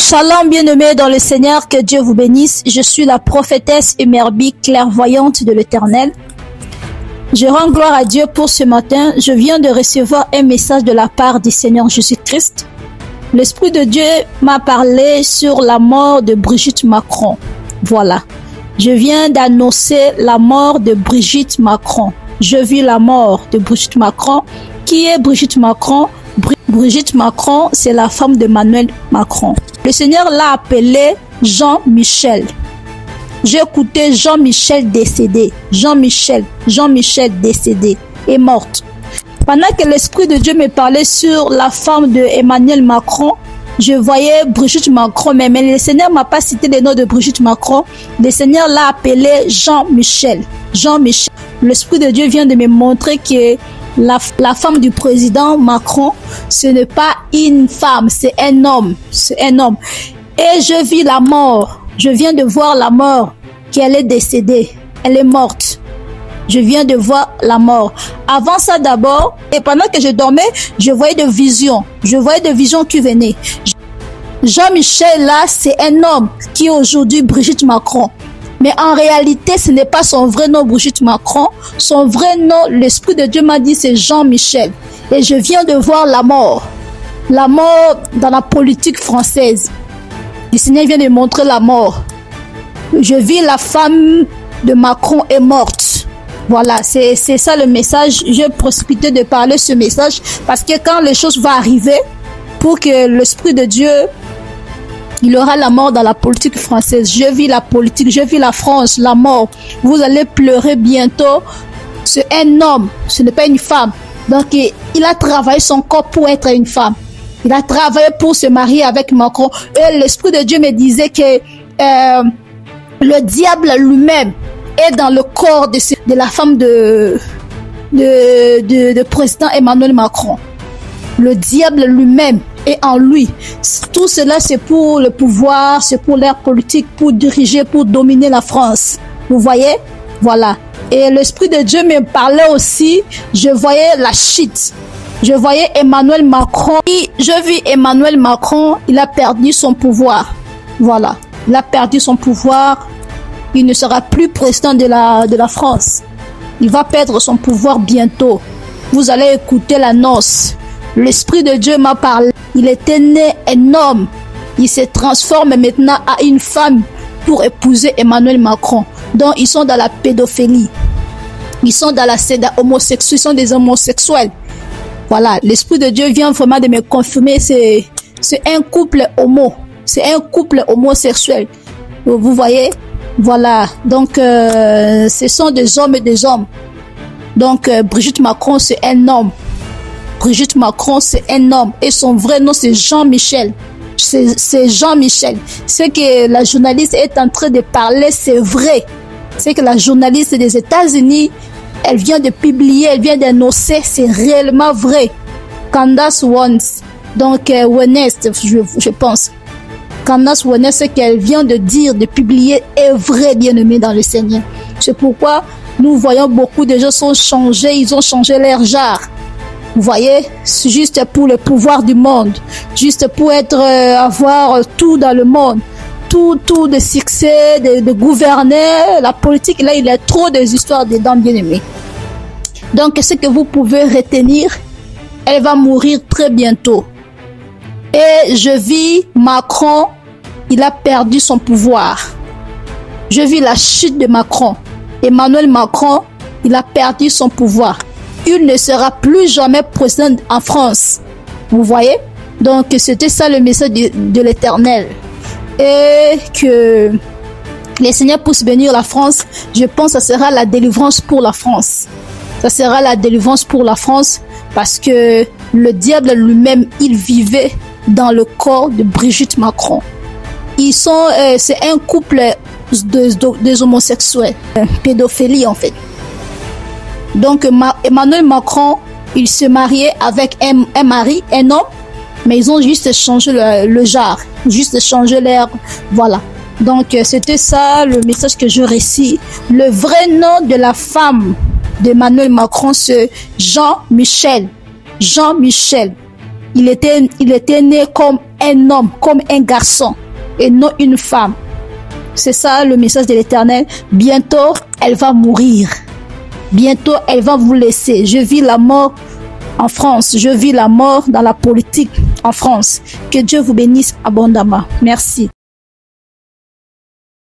Shalom bien-aimés dans le Seigneur, que Dieu vous bénisse. Je suis la prophétesse Emerbi, clairvoyante de l'Éternel. Je rends gloire à Dieu pour ce matin. Je viens de recevoir un message de la part du Seigneur Jésus-Christ. L'Esprit de Dieu m'a parlé sur la mort de Brigitte Macron. Voilà. Je viens d'annoncer la mort de Brigitte Macron. Je vis la mort de Brigitte Macron. Qui est Brigitte Macron? Brigitte Macron, c'est la femme d'Emmanuel Macron. Le Seigneur l'a appelé Jean-Michel. J'ai écouté Jean-Michel décédé. Jean-Michel décédé est morte. Pendant que l'Esprit de Dieu me parlait sur la femme d'Emmanuel Macron, je voyais Brigitte Macron, mais le Seigneur m'a pas cité le nom de Brigitte Macron. Le Seigneur l'a appelé Jean-Michel. Jean-Michel. L'Esprit de Dieu vient de me montrer que la femme du président Macron, ce n'est pas une femme, c'est un homme. C'est un homme. Et je vis la mort. Je viens de voir la mort, qu'elle est décédée. Elle est morte. Je viens de voir la mort. Avant ça d'abord, et pendant que je dormais, je voyais des visions. Je voyais des visions qui venaient. Jean-Michel là, c'est un homme qui est aujourd'hui Brigitte Macron. Mais en réalité, ce n'est pas son vrai nom, Brigitte Macron. Son vrai nom, l'Esprit de Dieu m'a dit, c'est Jean-Michel. Et je viens de voir la mort. La mort dans la politique française. Le Seigneur vient de montrer la mort. Je vis la femme de Macron est morte. Voilà, c'est ça le message. J'ai précipité de parler ce message parce que quand les choses vont arriver, pour que l'Esprit de Dieu, il aura la mort dans la politique française. Je vis la politique, je vis la France, la mort. Vous allez pleurer bientôt. C'est un homme, ce n'est pas une femme. Donc, il a travaillé son corps pour être une femme. Il a travaillé pour se marier avec Macron. Et l'Esprit de Dieu me disait que le diable lui-même est dans le corps de la femme de président Emmanuel Macron. Le diable lui-même est en lui. Tout cela, c'est pour le pouvoir, c'est pour l'ère politique, pour diriger, pour dominer la France. Vous voyez? Voilà. Et l'Esprit de Dieu me parlait aussi. Je voyais la chute. Je voyais Emmanuel Macron. Je vis Emmanuel Macron. Il a perdu son pouvoir. Voilà. Il a perdu son pouvoir. Il ne sera plus président de la France. Il va perdre son pouvoir bientôt. Vous allez écouter l'annonce. L'Esprit de Dieu m'a parlé. Il était né un homme. Il se transforme maintenant à une femme pour épouser Emmanuel Macron. Donc, ils sont dans la pédophilie. Ils sont dans la homosexuelle. Ils sont des homosexuels. Voilà. L'Esprit de Dieu vient vraiment de me confirmer. C'est un couple homo. C'est un couple homosexuel. Vous voyez? Voilà. Donc, ce sont des hommes et des hommes. Donc, Brigitte Macron, c'est un homme. Brigitte Macron, c'est un homme. Et son vrai nom, c'est Jean-Michel. C'est Jean-Michel. Ce que la journaliste est en train de parler, c'est vrai. C'est que la journaliste des États-Unis, elle vient de publier, elle vient d'annoncer, c'est réellement vrai. Candace Owens, donc West, je pense. Candace Owens, ce qu'elle vient de dire, de publier, est vrai, bien-aimé dans le Seigneur. C'est pourquoi nous voyons beaucoup de gens sont changés, ils ont changé leur genre. Vous voyez, c'est juste pour le pouvoir du monde, juste pour avoir tout dans le monde, tout de succès, de gouverner, la politique, là, il y a trop des histoires dedans, bien aimé. Donc, ce que vous pouvez retenir, elle va mourir très bientôt. Et je vis Macron, il a perdu son pouvoir. Je vis la chute de Macron. Emmanuel Macron, il a perdu son pouvoir. Il ne sera plus jamais président en France. Vous voyez? Donc, c'était ça le message de l'Éternel. Et que les Seigneurs puissent bénir la France. Je pense que ça sera la délivrance pour la France. Ça sera la délivrance pour la France parce que le diable lui-même, il vivait dans le corps de Brigitte Macron. C'est un couple des homosexuels. Pédophilie, en fait. Donc, Emmanuel Macron, il se mariait avec un mari, un homme, mais ils ont juste changé le genre, juste changé l'air, voilà. Donc, c'était ça le message que je récite. Le vrai nom de la femme d'Emmanuel Macron, c'est Jean-Michel. Jean-Michel. il était né comme un homme, comme un garçon, et non une femme. C'est ça le message de l'Éternel. Bientôt, elle va mourir. Bientôt, elle va vous laisser. Je vis la mort en France. Je vis la mort dans la politique en France. Que Dieu vous bénisse abondamment. Merci.